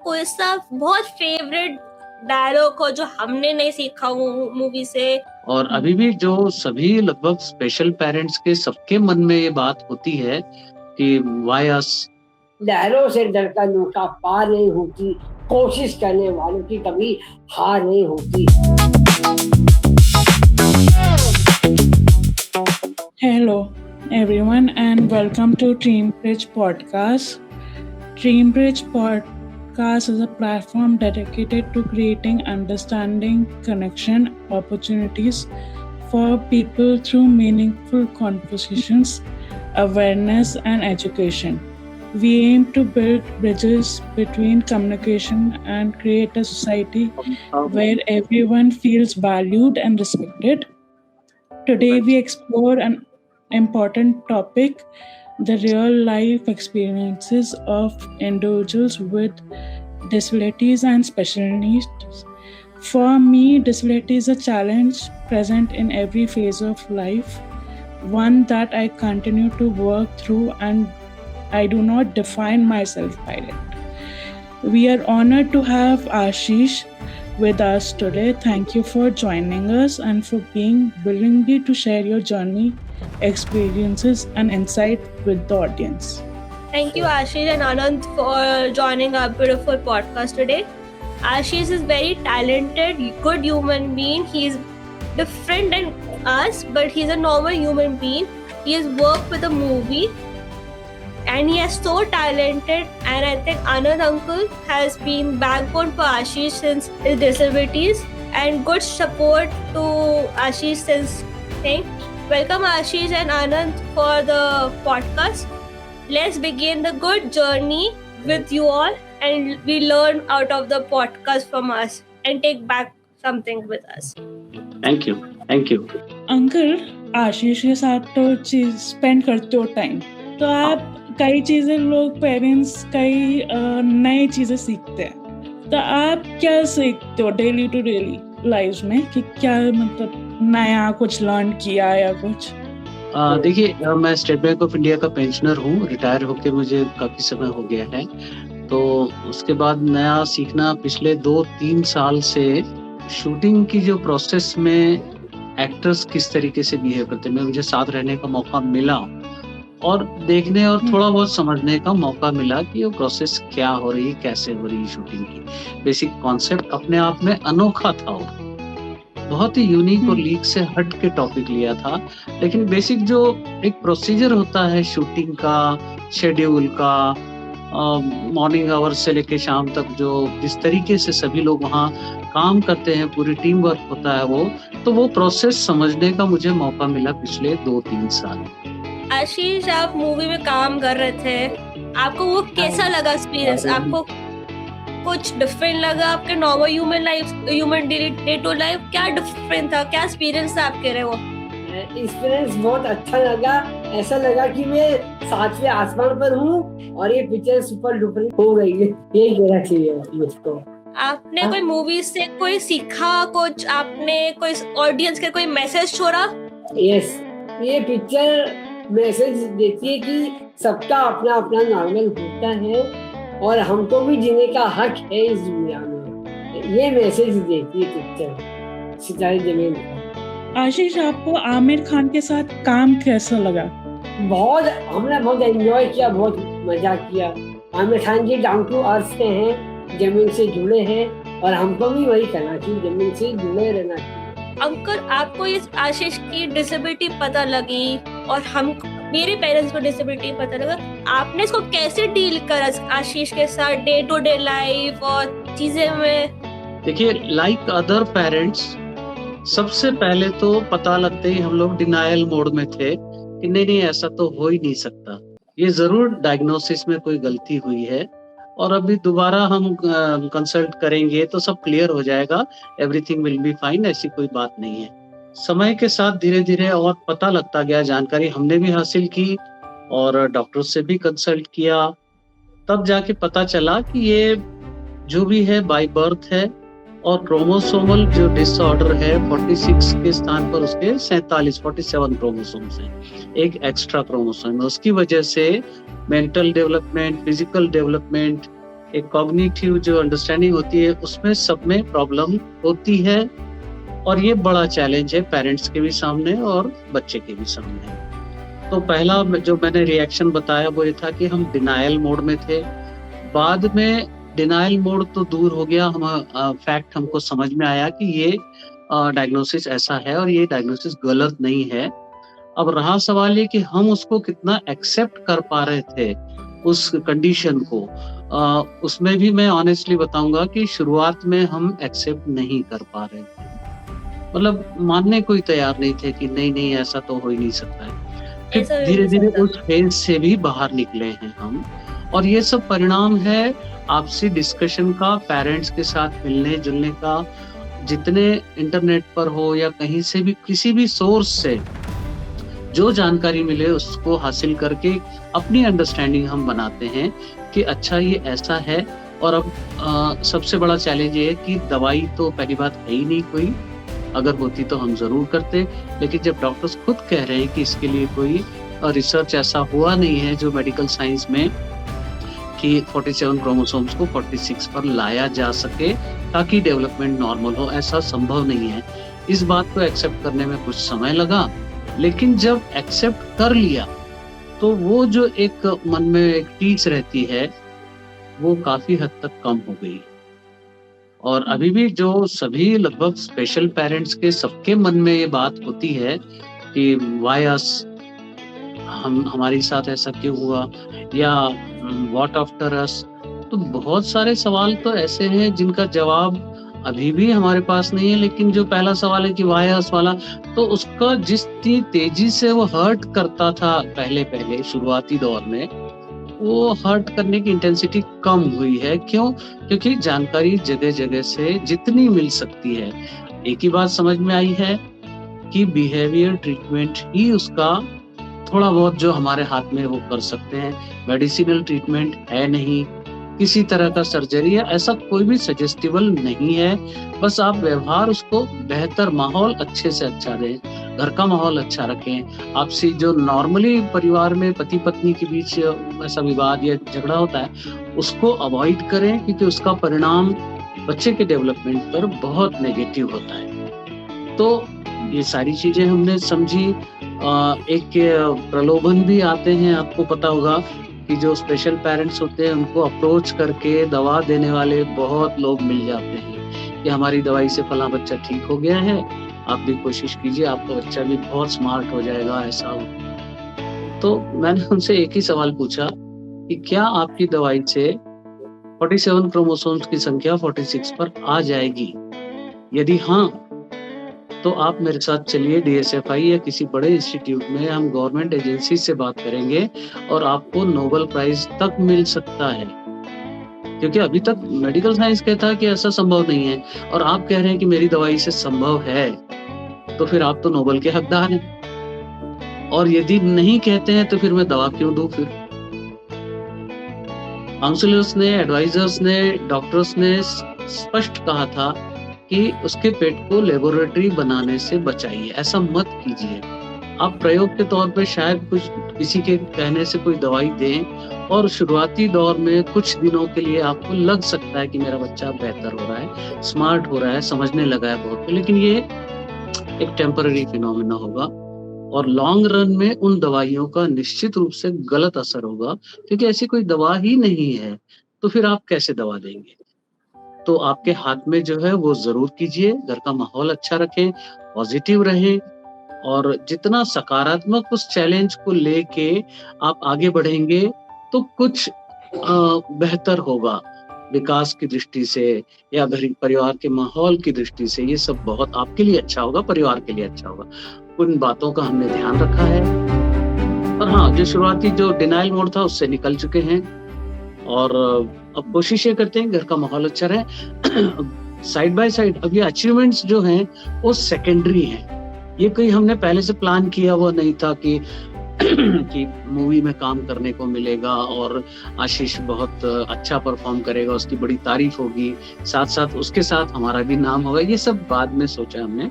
कोई सा बहुत फेवरेट डायलॉग हो जो हमने नहीं सीखा हो मूवी से। और अभी भी जो सभी लगभग स्पेशल पेरेंट्स के सबके मन में ये बात होती है कि व्हाई अस। लहरों से डरकर नौका पार नहीं होती, कोशिश करने वालों की कभी हार नहीं होती। Hello everyone and welcome to Dreambridge Podcast. Dreambridge Podcast is a platform dedicated to creating understanding, connection, opportunities for people through meaningful conversations, awareness and education. We aim to build bridges between communication and create a society where everyone feels valued and respected. Today we explore an important topic, the real life experiences of individuals with disabilities and special needs. For me, disability is a challenge present in every phase of life, one that I continue to work through, and I do not define myself by it. We are honored to have Ashish with us today. Thank you for joining us and for being willingly to share your journey, experiences and insight with the audience. Thank you Ashish and Anand for joining our beautiful podcast today. Ashish is very talented, good human being. He is different than us, but he's a normal human being. He has worked with a movie and he is so talented, and I think Anand uncle has been backbone for Ashish since his disabilities and good support to Ashish since thing. Welcome Ashish and Anand for the podcast. Let's begin the good journey with you all, and we learn out of the podcast from us and take back something with us. Thank you. Uncle, Ashish के साथ तो चीज spend करते हो time, तो आप कई चीजें लोग पेरेंट्स कई नई चीजें सीखते हैं, तो आप क्या सीखते हो डेली टू डेली लाइफ में कि क्या मतलब नया कुछ लर्न किया या कुछ? देखिए, मैं स्टेट बैंक ऑफ इंडिया का पेंशनर हूँ। रिटायर होके मुझे काफी समय हो गया है, तो उसके बाद नया सीखना पिछले 2-3 साल से शूटिंग की जो प्रोसेस में एक्टर्स किस तरीके से बिहेव करते हैं, मुझे साथ रहने का मौका मिला और देखने और थोड़ा बहुत समझने का मौका मिला कि वो प्रोसेस क्या हो रही है, कैसे हो रही है शूटिंग की। बेसिक कॉन्सेप्ट अपने आप में अनोखा था, वो बहुत ही यूनिक और लीक से हट के टॉपिक लिया था, लेकिन बेसिक जो एक प्रोसीजर होता है शूटिंग का, शेड्यूल का, मॉर्निंग आवर्स से लेके शाम तक जो जिस तरीके से सभी लोग वहाँ काम करते हैं, पूरी टीम वर्क होता है, वो प्रोसेस समझने का मुझे मौका मिला पिछले 2-3 साल। आशीष, आप मूवी में काम कर रहे थे, आपको वो कैसा लगा एक्सपीरियंस? आपको कुछ डिफरेंट लगा आपके normal human day to life? क्या डिफरेंट था, क्या एक्सपीरियंस था आपके रहे? वो एक्सपीरियंस बहुत अच्छा लगा। ऐसा लगा कि मैं 7वें आसमान पर हूँ और ये पिक्चर सुपर डुपर हो गई है, यही कहना चाहिए मुझको। आपने कोई मूवी से कोई सीखा, कुछ आपने कोई ऑडियंस के कोई मैसेज छोड़ा? यस, ये पिक्चर मैसेज देती है कि सबका अपना अपना नॉर्मल होता है और हमको भी जीने का हक है इस दुनिया में। ये मैसेज देती है पिक्चर सितारे ज़मीन पर। आशीष, आपको आमिर खान के साथ काम कैसा लगा? हमने बहुत एंजॉय किया, बहुत मजा किया। आमिर खान जी डाउन टू अर्थ के हैं, जमीन से जुड़े हैं और हमको भी वही करना चाहिए, जमीन से जुड़े रहना चाहिए। अंकल, आपको इस आशीष की डिसेबिलिटी पता लगी और मेरे पेरेंट्स को डिसेबिलिटी पता लगा, आपने इसको कैसे डील करा आशीष के साथ डे टू डे लाइफ और चीजें में? देखिए, लाइक अदर पेरेंट्स, सबसे पहले तो पता लगते ही हम लोग डिनायल मोड में थे कि नहीं ऐसा तो हो ही नहीं सकता, ये जरूर डायग्नोसिस में कोई गलती हुई है और अभी दोबारा हम कंसल्ट करेंगे तो सब क्लियर हो जाएगा, एवरीथिंग विल बी फाइन, ऐसी कोई बात नहीं है। समय के साथ धीरे धीरे और पता लगता गया, जानकारी हमने भी हासिल की और डॉक्टर से भी कंसल्ट किया, तब जाके पता चला कि ये जो भी है बाय बर्थ है और क्रोमोसोमल जो डिसऑर्डर है 46 के स्थान पर उसके 47 क्रोमोसोम्स हैं, एक एक्स्ट्रा क्रोमोसोम है। उसकी वजह से मेंटल डेवलपमेंट, फिजिकल डेवलपमेंट एक कॉग्निटिव जो अंडरस्टैंडिंग होती है उसमें सब में प्रॉब्लम होती है, और ये बड़ा चैलेंज है पेरेंट्स के भी सामने और बच्चे के भी सामने। तो पहला जो मैंने रिएक्शन बताया वो ये था कि हम डिनायल मोड में थे। बाद में डिनायल मोड तो दूर हो गया, हम फैक्ट हमको समझ में आया कि ये डायग्नोसिस ऐसा है और ये डायग्नोसिस गलत नहीं है। अब रहा सवाल ये कि हम उसको कितना एक्सेप्ट कर पा रहे थे उस कंडीशन को। उसमें भी मैं ऑनेस्टली बताऊंगा कि शुरुआत में हम एक्सेप्ट नहीं कर पा रहे थे, मतलब मानने को ही तैयार नहीं थे कि नहीं ऐसा तो हो ही नहीं सकता है। फिर ऐसा भी धीरे नहीं धीरे सकता। उस फेज से भी बाहर निकले हैं हम, और ये सब परिणाम है आपसी डिस्कशन का, पेरेंट्स के साथ मिलने जुलने का। जितने इंटरनेट पर हो या कहीं से भी किसी भी सोर्स से जो जानकारी मिले उसको हासिल करके अपनी अंडरस्टैंडिंग हम बनाते हैं कि अच्छा ये ऐसा है। और अब सबसे बड़ा चैलेंज ये है कि दवाई तो पहली बात है ही नहीं कोई, अगर होती तो हम जरूर करते, लेकिन जब डॉक्टर्स खुद कह रहे हैं कि इसके लिए कोई रिसर्च ऐसा हुआ नहीं है जो मेडिकल साइंस में कि 47 क्रोमोसोम्स को 46 पर लाया जा सके ताकि डेवलपमेंट नॉर्मल हो, ऐसा संभव नहीं है। इस बात को एक्सेप्ट करने में कुछ समय लगा, लेकिन जब एक्सेप्ट कर लिया तो वो जो एक मन में एक टीच रहती है वो काफी हद तक कम हो गई। और अभी भी जो सभी लगभग स्पेशल पेरेंट्स के सबके मन में ये बात होती है कि व्हाई अस, हमारे साथ ऐसा क्यों हुआ, या व्हाट आफ्टर अस। तो बहुत सारे सवाल तो ऐसे हैं जिनका जवाब अभी भी हमारे पास नहीं है, लेकिन जो पहला सवाल है कि व्हाई अस वाला, तो उसका जितनी तेजी से वो हर्ट करता था पहले शुरुआती दौर में, वो हर्ट करने की इंटेंसिटी कम हुई है। क्यों? क्योंकि जानकारी जगह जगह से जितनी मिल सकती है, एक ही बात समझ में आई है कि बिहेवियर ट्रीटमेंट ही उसका थोड़ा बहुत जो हमारे हाथ में वो कर सकते हैं। मेडिसिनल ट्रीटमेंट है नहीं, किसी तरह का सर्जरी है ऐसा कोई भी सजेस्टिबल नहीं है। बस आप व्यवहार उसको बेहतर, माहौल अच्छे से अच्छा दें, घर का माहौल अच्छा रखें। आपसी जो नॉर्मली परिवार में पति पत्नी के बीच ऐसा विवाद या झगड़ा होता है उसको अवॉइड करें, क्योंकि उसका परिणाम बच्चे के डेवलपमेंट पर बहुत नेगेटिव होता है। तो ये सारी चीजें हमने समझी। एक प्रलोभन भी आते हैं, आपको पता होगा कि जो स्पेशल पेरेंट्स होते हैं उनको अप्रोच करके दवा देने वाले बहुत लोग मिल जाते हैं कि हमारी दवाई से फला बच्चा ठीक हो गया है, आप भी कोशिश कीजिए, आपका बच्चा भी बहुत स्मार्ट हो जाएगा, ऐसा हो। तो मैंने उनसे एक ही सवाल पूछा कि क्या आपकी दवाई से 47 क्रोमोसोम्स की संख्या 46 पर आ जाएगी? यदि हाँ, तो आप मेरे साथ चलिए DSFI या किसी बड़े इंस्टीट्यूट में, हम गवर्नमेंट एजेंसी से बात करेंगे और आपको नोबेल प्राइज तक मिल सकता है। क्योंकि अभी तक मेडिकल साइंस कहता है कि ऐसा संभव नहीं है, और आप कह रहे हैं कि मेरी दवाई से संभव है, तो फिर आप तो नोबेल के हकदार हैं। और यदि नहीं कहते हैं तो फिर मैं दवा क्यों दूं? फिर काउंसलर्स ने, एडवाइजर्स ने, डॉक्टर्स ने स्पष्ट कहा था कि उसके पेट को लेबोरेटरी बनाने से बचाइए, ऐसा मत कीजिए। आप प्रयोग के तौर पे शायद कुछ किसी के कहने से कोई दवाई दें, और शुरुआती दौर में कुछ दिनों के लिए आपको लग सकता है कि मेरा बच्चा बेहतर हो रहा है, स्मार्ट हो रहा है, समझने लगा है बहुत, लेकिन ये एक टेम्पररी फिनोमेना होगा, और लॉन्ग रन में उन दवाइयों का निश्चित रूप से गलत असर होगा, क्योंकि ऐसी कोई दवा ही नहीं है, तो फिर आप कैसे दवा देंगे? तो आपके हाथ में जो है वो जरूर कीजिए, घर का माहौल अच्छा रखें, पॉजिटिव रहें, और जितना सकारात्मक उस चैलेंज को लेके आप आगे बढ़ेंगे तो कुछ बेहतर होगा विकास की दृष्टि से या घर परिवार के माहौल की दृष्टि से। ये सब बहुत आपके लिए अच्छा होगा, परिवार के लिए अच्छा होगा। उन बातों का हमने ध्यान रखा है, और हाँ, जो शुरुआती जो डिनाइल मोड था उससे निकल चुके हैं, और अब कोशिश ये करते हैं घर का माहौल अच्छा रहे। साइड बाय साइड अब ये अचीवमेंट्स जो हैं वो सेकेंडरी हैं, ये कोई हमने पहले से प्लान किया वो नहीं था कि कि मूवी में काम करने को मिलेगा और आशीष बहुत अच्छा परफॉर्म करेगा, उसकी बड़ी तारीफ होगी, साथ साथ उसके साथ हमारा भी नाम होगा। ये सब बाद में सोचा हमने।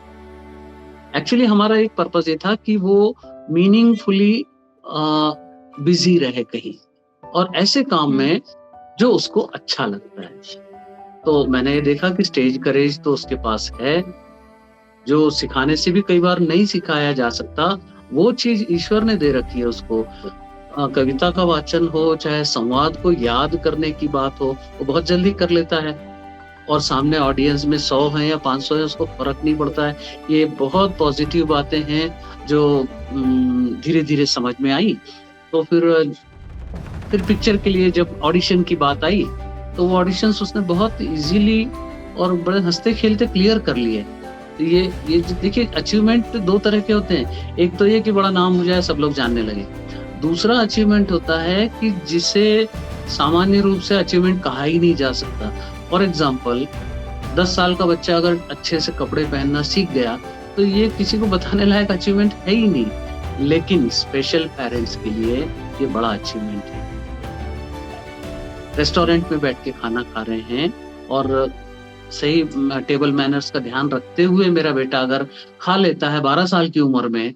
एक्चुअली हमारा एक पर्पस ये था कि वो मीनिंगफुली बिजी रहे कहीं, और ऐसे काम में जो उसको अच्छा लगता है। तो मैंने ये देखा कि स्टेज करेज तो उसके पास है, जो सिखाने से भी कई बार नहीं सिखाया जा सकता, वो चीज ईश्वर ने दे रखी है उसको। कविता का वाचन हो, चाहे संवाद को याद करने की बात हो, वो बहुत जल्दी कर लेता है। और सामने ऑडियंस में 100 है या 500 है, उसको फर्क नहीं पड़ता है। ये बहुत पॉजिटिव बातें हैं जो धीरे धीरे समझ में आई। तो फिर पिक्चर के लिए जब ऑडिशन की बात आई, तो वो ऑडिशंस उसने बहुत इजीली और बड़े हंसते खेलते क्लियर कर लिए। तो ये देखिए, अचीवमेंट 2 तरह के होते हैं। एक तो ये कि बड़ा नाम हो जाए, सब लोग जानने लगे। दूसरा अचीवमेंट होता है कि जिसे सामान्य रूप से अचीवमेंट कहा ही नहीं जा सकता। फॉर एग्जाम्पल, 10 साल का बच्चा अगर अच्छे से कपड़े पहनना सीख गया, तो ये किसी को बताने लायक अचीवमेंट है ही नहीं। लेकिन स्पेशल पेरेंट्स के लिए ये बड़ा अचीवमेंट है। रेस्टोरेंट में बैठ के खाना खा रहे हैं और सही टेबल मैनर्स का ध्यान रखते हुए मेरा बेटा अगर खा लेता है 12 साल की उम्र में,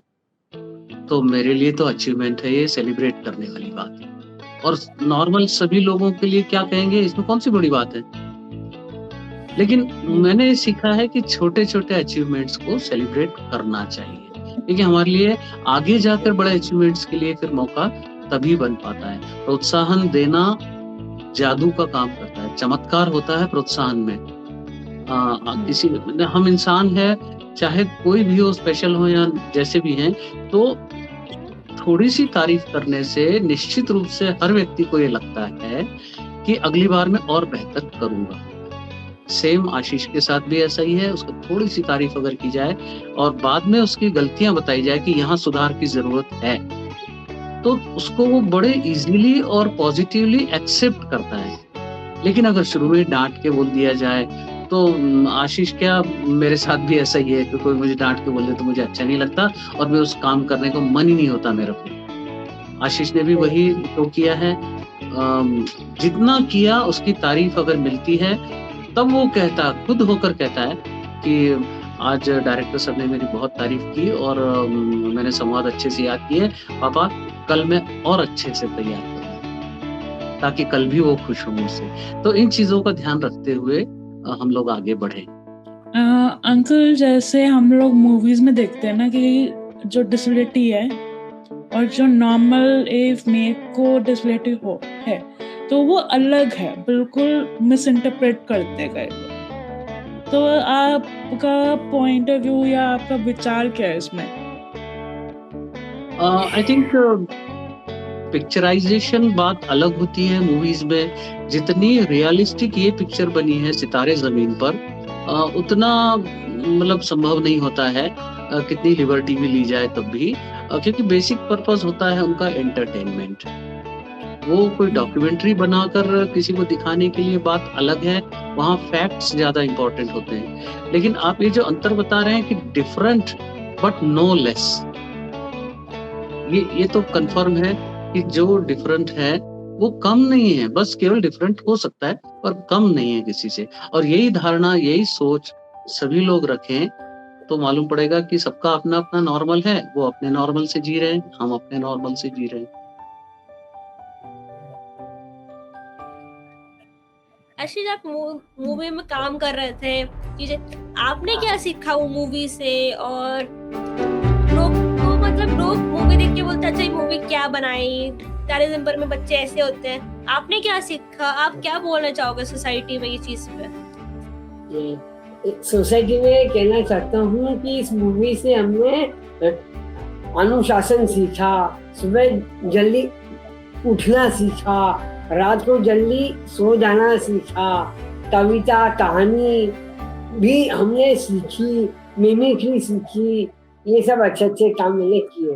तो मेरे लिए तो अचीवमेंट है, ये सेलिब्रेट करने वाली बात है। और नॉर्मल सभी लोगों के लिए क्या कहेंगे, इसमें कौन सी बड़ी बात है। लेकिन मैंने सीखा है कि छोटे छोटे अचीवमेंट्स को सेलिब्रेट करना चाहिए, क्योंकि हमारे लिए आगे जाकर बड़े अचीवमेंट्स के लिए फिर मौका तभी बन पाता है। प्रोत्साहन देना जादू का काम करता है, चमत्कार होता है प्रोत्साहन में। किसी हम इंसान है, चाहे कोई भी हो, स्पेशल हो या जैसे भी हैं, तो थोड़ी सी तारीफ करने से निश्चित रूप से हर व्यक्ति को ये लगता है कि अगली बार मैं और बेहतर करूंगा। सेम आशीष के साथ भी ऐसा ही है। उसको थोड़ी सी तारीफ अगर की जाए और बाद में उसकी गलतियां बताई जाए कि यहाँ सुधार की जरूरत है, तो उसको वो बड़े इजीली और पॉजिटिवली एक्सेप्ट करता है। लेकिन अगर शुरू में डांट के बोल दिया जाए, तो आशीष क्या, मेरे साथ भी ऐसा ही है कि कोई मुझे डांट के बोल दे तो मुझे अच्छा नहीं लगता और मैं उस काम करने को मन ही नहीं होता मेरा को। आशीष ने भी वही तो किया है। जितना किया उसकी तारीफ अगर मिलती है, तब वो कहता, खुद होकर कहता है कि आज डायरेक्टर सर ने मेरी बहुत तारीफ की और मैंने संवाद अच्छे से याद किए। पापा, कल मैं और अच्छे से तैयार करूंगा, ताकि कल भी वो खुश हो मुझसे। तो इन चीजों का ध्यान रखते हुए हम लोग आगे बढ़े। अंकल, जैसे हम लोग मूवीज में देखते हैं ना कि जो डिसेबिलिटी है और जो नॉर्मल एज में को डिसेबिलिटी है, तो वो अलग है, बिल्कुल मिस इंटरप्रेट करते गए। तो आपका पॉइंट ऑफ व्यू या आपका विचार क्या है इसमें? आई थिंक पिक्चराइजेशन बात अलग होती है मूवीज में। जितनी रियलिस्टिक ये पिक्चर बनी है सितारे जमीन पर, उतना मतलब संभव नहीं होता है, कितनी लिबर्टी भी ली जाए तब भी, क्योंकि बेसिक पर्पस होता है उनका एंटरटेनमेंट। वो कोई डॉक्यूमेंट्री बनाकर किसी को दिखाने के लिए बात अलग है, वहाँ फैक्ट्स ज्यादा इंपॉर्टेंट होते हैं। लेकिन आप ये जो अंतर बता रहे हैं कि डिफरेंट बट नो लेस, ये तो कंफर्म है कि जो डिफरेंट है वो कम नहीं है, बस केवल डिफरेंट हो सकता है पर कम नहीं है किसी से। और यही धारणा, यही सोच सभी लोग रखें तो मालूम पड़ेगा कि सबका अपना अपना नॉर्मल है। वो अपने नॉर्मल से जी रहे हैं, हम अपने नॉर्मल से जी रहे हैं। आशीष, आप मूवी में काम कर रहे थे, चीजें आपने क्या सीखा वो मूवी से? और लोग मूवी देख के बोलते हैं अच्छा ये मूवी क्या बनाई, टेररिज्म पर में बच्चे ऐसे होते हैं। आपने क्या सीखा? आप क्या बोलना चाहोगे सोसाइटी में ये चीज पे? सोसाइटी में कहना चाहता हूँ कि इस मूवी से हमने अनुशासन सीखा, सुबह जल्दी उठना सीखा, रात को जल्दी सो जाना सीखा, कविता कहानी भी हमने सीखी, मिमिक्री सीखी। ये सब अच्छे काम मैंने किए।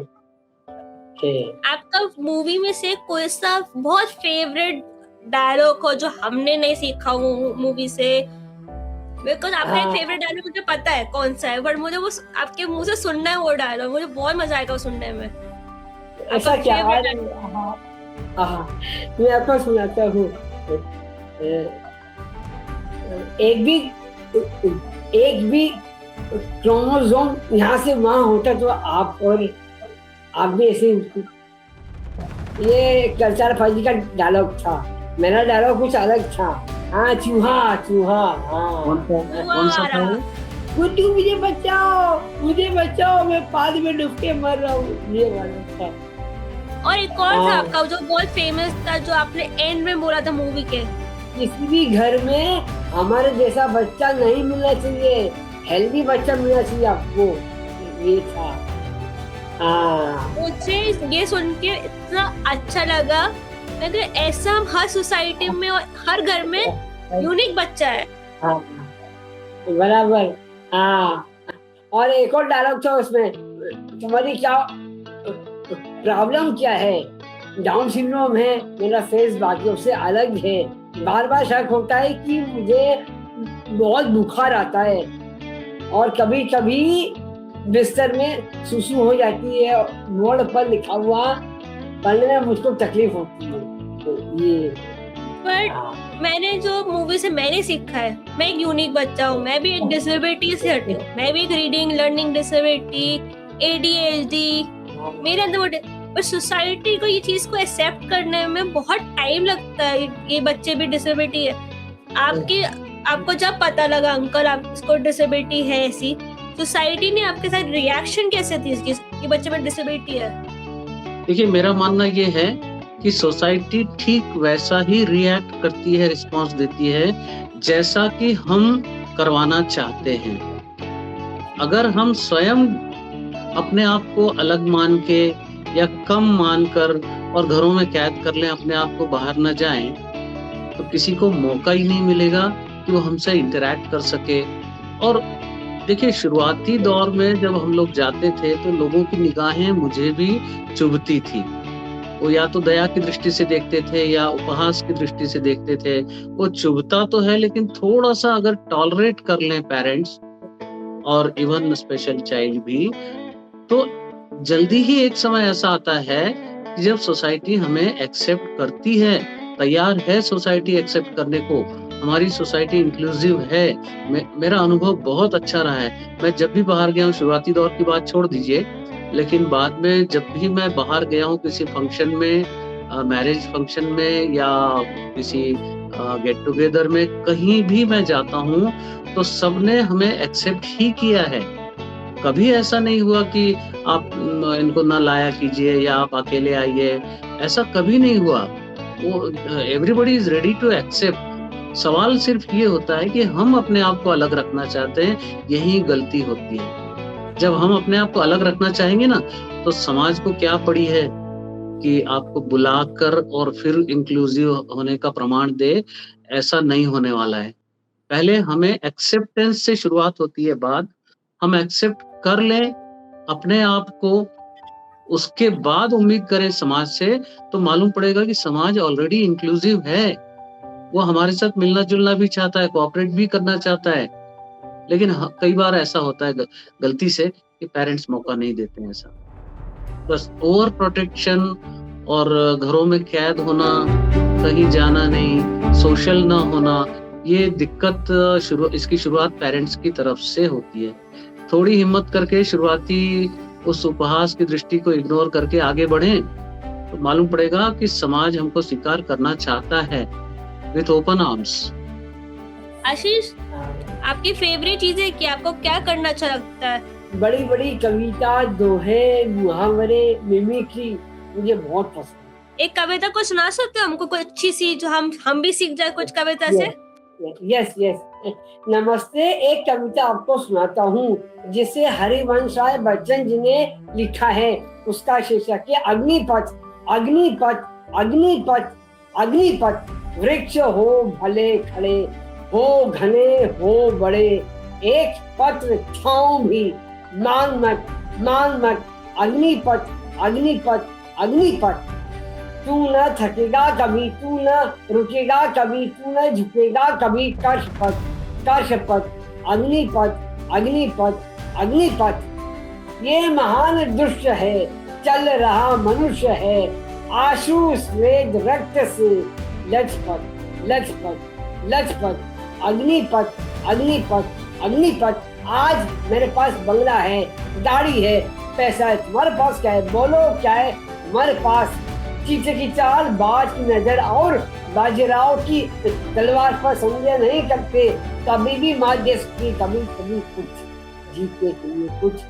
आपका मूवी में से कोई सा बहुत फेवरेट डायलॉग हो जो हमने नहीं सीखा वो मूवी से? बिकॉज आपका एक फेवरेट डायलॉग मुझे पता है कौन सा है, बट मुझे वो आपके मुंह से सुनना है वो डायलॉग। मुझे बहुत मजा आएगा सुनने में। ऐसा क्या है? मैं आपको सुनाता हूँ। एक भी क्रोमोसोम यहाँ से वहाँ होता तो आप भी ऐसे। ये कल्चर फर्जी का डायलॉग था। मेरा डायलॉग कुछ अलग था। हाँ, चूहा चूहा। हाँ, कौन सा था वो? गुड्डू मुझे बचाओ, मैं पानी में डूब के मर रहा हूँ, ये वाला था। और एक और था हाँ। आपका जो बहुत फेमस था, जो आपने एंड में बोला था मूवी के, किसी भी घर में हमारे जैसा बच्चा नहीं मिलना चाहिए, हेल्दी बच्चा मिलना चाहिए आपको, ये था। हाँ, मुझे ये सुन के इतना अच्छा लगा। अगर ऐसा हर सोसाइटी में और हर घर में यूनिक बच्चा है। हाँ, बराबर। हाँ, और एक और डायलॉग था उसमें, तुम्हारी क्या प्रॉब्लम क्या है? डाउन सिंड्रोम है, मेरा फेस बाकियों से अलग है, बार बार शक होता है कि मुझे बहुत बुखार आता है, और कभी कभी बिस्तर में सुसु हो जाती है, बोर्ड पर लिखा हुआ पढ़ने में मुझको तकलीफ होती है। तो ये बट मैंने जो मूवी से मैंने सीखा है, मैं एक यूनिक बच्चा हूँ, मैं भी एक डिसेबिलिटी से हटी हूँ, मैं भी एक रीडिंग लर्निंग डिसेबिलिटी, ADHD मेरे अंदर, पर सोसाइटी को ये चीज को एक्सेप्ट करने में बहुत टाइम लगता है। ये बच्चे भी डिसेबिलिटी है। आपको जब पता लगा अंकल आपको डिसेबिलिटी है ऐसी, सोसाइटी ने आपके साथ रिएक्शन कैसे थी इसकी कि बच्चे में डिसेबिलिटी है? देखिए, मेरा मानना ये है कि सोसाइटी ठीक वैसा ही रिएक्ट करती है, रिस्पांस देती है जैसा कि हम करवाना चाहते हैं। अगर हम स्वयं अपने आप को अलग मान के या कम मानकर और घरों में कैद कर लें, अपने आप को बाहर न जाएं, तो किसी को मौका ही नहीं मिलेगा कि वो हमसे इंटरैक्ट कर सके। और देखिए, शुरुआती दौर में जब हम लोग जाते थे तो लोगों की निगाहें मुझे भी चुभती थी। वो या तो दया की दृष्टि से देखते थे या उपहास की दृष्टि से देखते थे। वो चुभता तो है, लेकिन थोड़ा सा अगर टॉलरेट कर लें पेरेंट्स और इवन स्पेशल चाइल्ड भी, तो जल्दी ही एक समय ऐसा आता है कि जब सोसाइटी हमें एक्सेप्ट करती है, तैयार है सोसाइटी एक्सेप्ट करने को। हमारी सोसाइटी इंक्लूसिव है। मेरा अनुभव बहुत अच्छा रहा है। मैं जब भी बाहर गया हूँ, शुरुआती दौर की बात छोड़ दीजिए, लेकिन बाद में जब भी मैं बाहर गया हूँ किसी फंक्शन में, मैरिज फंक्शन में या किसी गेट टुगेदर में, कहीं भी मैं जाता हूँ तो सबने हमें एक्सेप्ट ही किया है। कभी ऐसा नहीं हुआ कि आप इनको ना लाया कीजिए या आप अकेले आइए, ऐसा कभी नहीं हुआ। वो everybody is ready to accept. सवाल सिर्फ ये होता है कि हम अपने आप को अलग रखना चाहते हैं, यही गलती होती है। जब हम अपने आप को अलग रखना चाहेंगे ना, तो समाज को क्या पड़ी है कि आपको बुलाकर और फिर इंक्लूसिव होने का प्रमाण दे, ऐसा नहीं होने वाला है। पहले हमें एक्सेप्टेंस से शुरुआत होती है बात। हम एक्सेप्ट कर लें अपने आप को, उसके बाद उम्मीद करें समाज से, तो मालूम पड़ेगा कि समाज ऑलरेडी इंक्लूसिव है। वो हमारे साथ मिलना जुलना भी चाहता है, कोऑपरेट भी करना चाहता है। लेकिन कई बार ऐसा होता है गलती से कि पेरेंट्स मौका नहीं देते हैं। ऐसा बस ओवर प्रोटेक्शन और घरों में कैद होना, कहीं जाना नहीं, सोशल ना होना, ये दिक्कत इसकी शुरुआत पेरेंट्स की तरफ से होती है। थोड़ी हिम्मत करके शुरुआती उस उपहास की दृष्टि को इग्नोर करके आगे बढ़ें, तो मालूम पड़ेगा कि समाज हमको स्वीकार करना चाहता है विथ ओपन आर्म्स। आशीष, आपकी फेवरेट चीजें क्या? आपको क्या करना अच्छा लगता है? बड़ी बड़ी कविता, दोहे, मुहावरे, मिमिक्री मुझे बहुत पसंद। एक कविता को सुना सकते हो हमको, कोई अच्छी सी जो हम भी सीख जाए कुछ कविता से? यस। नमस्ते, एक कविता आपको सुनाता हूँ जिसे हरिवंश राय बच्चन जी ने लिखा है। उसका शीर्षक है अग्निपथ। अग्निपथ अग्निपथ अग्निपथ, वृक्ष हो भले खड़े, हो घने हो बड़े, एक पत्र छाँव भी मांग मत। अग्निपथ अग्निपथ अग्निपथ, तू न थकेगा कभी, तू न रुकेगा कभी, तू न झुकेगा कभी, कर शपथ। अग्निपथ अग्निपथ अग्निपथ, ये महान दृश्य है, चल रहा मनुष्य है, आंसू स्वेद रक्त से लचपत लचपत लचपत। अग्निपथ अग्निपथ अग्निपथ, आज मेरे पास बंगला है, गाड़ी है, पैसा है, तुम्हारे पास क्या है? बोलो क्या है तुम्हारे पास? चीचे की चाल, बाज की नजर और बाजीराव की तलवार पर संजय नहीं करते, कभी भी मार दे सकती, कभी कभी कुछ जीतने के लिए कुछ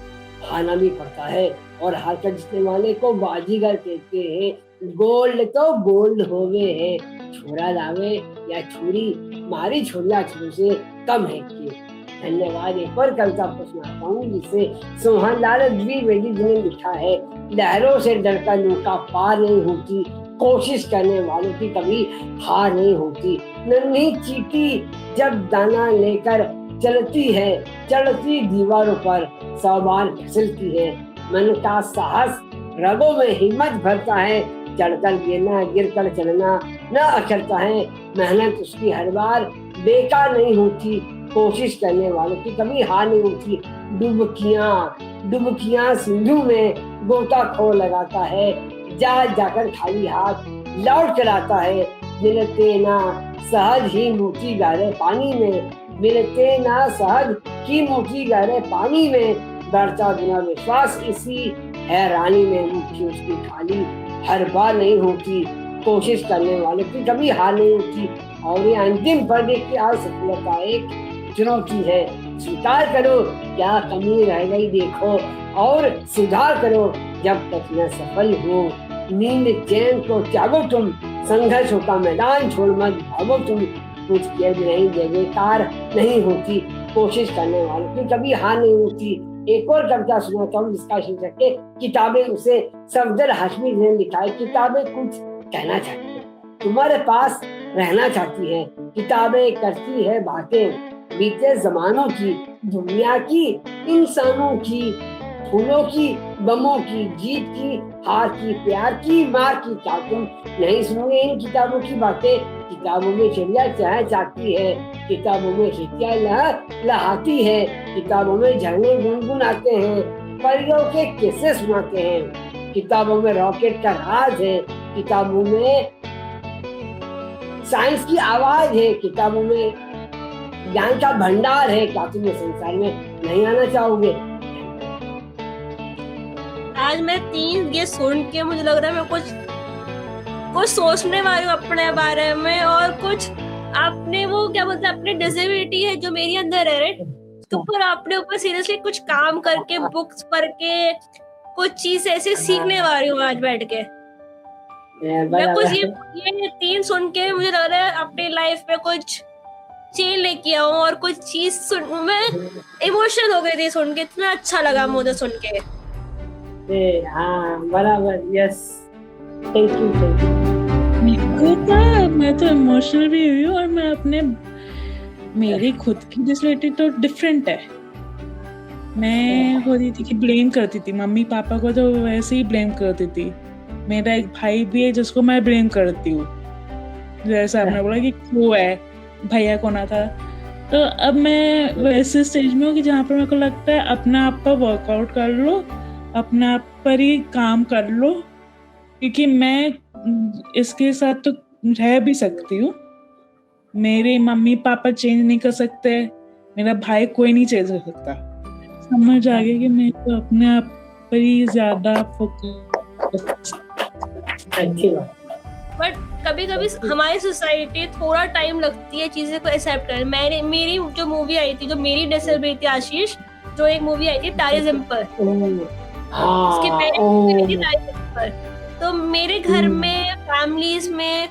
हारना भी पड़ता है, और हार कर जीतने वाले को बाजीगर कहते हैं। गोल्ड तो गोल्ड होवे है, छोरा लावे या छुरी, मारी छोरिया छुरी से कम है कि। धन्यवाद। एक और कविता आपको सुनाता हूँ जिसे सोहनलाल द्विवेदी जी ने लिखा है। लहरों से डरकर नौका पार नहीं होती, कोशिश करने वालों की कभी हार नहीं होती। नन्ही चींटी जब दाना लेकर चलती है, चढ़ती दीवारों पर 100 बार फिसलती है। मन का साहस रगों में हिम्मत भरता है, चढ़कर गिरना गिरकर चलना न अखरता है। मेहनत उसकी हर बार बेकार नहीं होती, कोशिश करने वालों की कभी हार नहीं होती। डुबकियां सिंधु में गोताखोर लगाता है, जा जाकर खाली हाथ लौट कर आता है। मिलते ना सहज ही मोती गहरे पानी में, मिलते ना सहज ही मोती गहरे पानी में। बढ़ता बिना विश्वास इसी हैरानी में, मुट्ठी उसकी खाली हर बार नहीं होती, कोशिश करने वालों की कभी हार नहीं होती। और ये अंतिम पद की असफलता एक चुनौती है, स्वीकार करो क्या कमी रह गई देखो, और सुधार करो जब तक न सफल हो। नींद चैन को त्यागो तुम, संघर्षों का मैदान छोड़ मत भागो तुम। कुछ किए भी नहीं जय जयकार नहीं होती, कोशिश करने वालों की कभी हार नहीं होती। एक और कविता सुनाता हूँ जिसका शीर्षक है किताबें। उसे सफदर हाशमी ने लिखा है। किताबें कुछ कहना चाहती है, तुम्हारे पास रहना चाहती है। किताबें करती है बातें बीते जमानों की, दुनिया की, इंसानों की, फूलों की, गमों की, जीत की, हार की, प्यार की, मार की। क्या तुम नहीं सुनोगे इन किताबों की बातें? किताबों में चिड़िया चाह चाहती है, किताबों में हितिया लहाती है, किताबों में झरने गुनगुनाते हैं, परियों के किस्से सुनाते हैं। किताबों में रॉकेट का राज है, किताबों में साइंस की आवाज है, किताबों में ज्ञान का भंडार है। क्या तुम इस संसार में नहीं आना चाहोगे? आज मैं 3 ये सुन के मुझे लग रहा है मैं कुछ सोचने वाली हूँ अपने बारे में, और कुछ आपने वो क्या बोलते हैं अपनी डिसेबिलिटी है जो मेरी अंदर है, तो ऊपर अपने ऊपर सीरियसली कुछ काम करके बुक्स पढ़ के कुछ चीज ऐसे सीखने वाली हूँ आज बैठ के। मैं कुछ ये 3 सुन के मुझे लग रहा है अपनी लाइफ में कुछ चेंज लेके आऊं, और कुछ चीज सुन मैं इमोशनल हो गई थी सुन के, इतना अच्छा लगा मुझे सुन के। हाँ बराबर, यस, थैंक यू। मैं तो इमोशनल भी हुई हूँ, और मैं अपने मेरी खुद की डिसेबिलिटी तो डिफरेंट है। मैं होती थी कि ब्लेम करती थी मम्मी पापा को, तो वैसे ही ब्लेम करती थी। मेरा एक भाई भी है जिसको मैं ब्लेम करती हूँ, जैसे आपने बोला कि क्यों है भैया को ना था। तो अब मैं वैसे स्टेज में हूँ कि जहाँ पर मेरे को लगता है अपने आप पर वर्कआउट कर लो, अपने आप पर ही काम कर लो, क्योंकि मैं इसके साथ तो रह भी सकती हूँ। मेरे मम्मी पापा चेंज नहीं कर सकते, मेरा भाई कोई नहीं चेंज कर सकता। समझ आ गया कि मैं तो अपने आप पर ही ज्यादा फोकस। बट कभी कभी हमारी सोसाइटी थोड़ा टाइम लगती है चीजें को एक्सेप्ट करने। मेरी जो मूवी आई थी, जो मेरी डिसेबिलिटी आशीष, जो एक मूवी आई थी तारे ज़मीन पर, उसके पहले तारे ज़मीन पर, तो मेरे घर में फैमिलीज में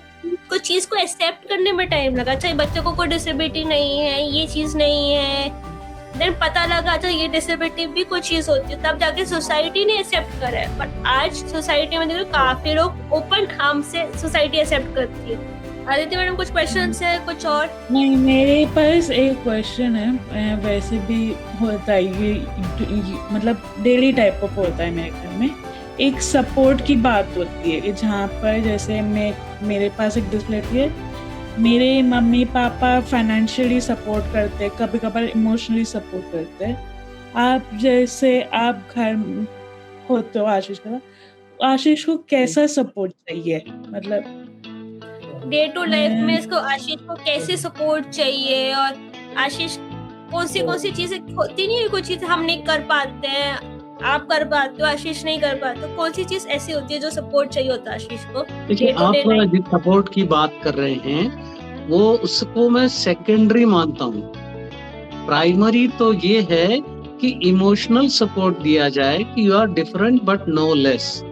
कुछ चीज को एक्सेप्ट करने में टाइम लगा। अच्छा बच्चों को कोई डिसेबिलिटी नहीं है, ये चीज नहीं है, देन पता लगा अच्छा ये डिसेबिलिटी भी कोई चीज होती है, तब जाके सोसाइटी ने एक्सेप्ट करा है। बट आज सोसाइटी में देखो काफी लोग ओपन आर्म से सोसाइटी एक्सेप्ट करती है। आदित्य मैडम कुछ क्वेश्चन है कुछ और? नहीं, मेरे पास एक क्वेश्चन है। वैसे भी होता है ये मतलब डेली टाइप ऑफ होता है मेरे घर में। एक सपोर्ट की बात होती है कि जहाँ पर जैसे मेरे पास एक डिसेबिलिटी है, मेरे मम्मी पापा फाइनेंशियली सपोर्ट करते हैं, कभी कभार इमोशनली सपोर्ट करते हैं। आप जैसे आप घर होते हो आशीष को कैसा सपोर्ट चाहिए, मतलब डे टू लाइफ में इसको आशीष को कैसे सपोर्ट चाहिए, और आशीष कौन सी चीजें होती नहीं है, कुछ चीजें हम नहीं कर पाते हैं, आप कर पाते हो, आशीष नहीं कर पाते, तो कौन सी चीज ऐसी होती है जो सपोर्ट चाहिए होता है आशीष को? देखिए, आप जिस सपोर्ट की बात कर रहे हैं वो उसको मैं सेकेंडरी मानता हूँ। प्राइमरी तो ये है कि इमोशनल सपोर्ट दिया जाए कि you are different but no less.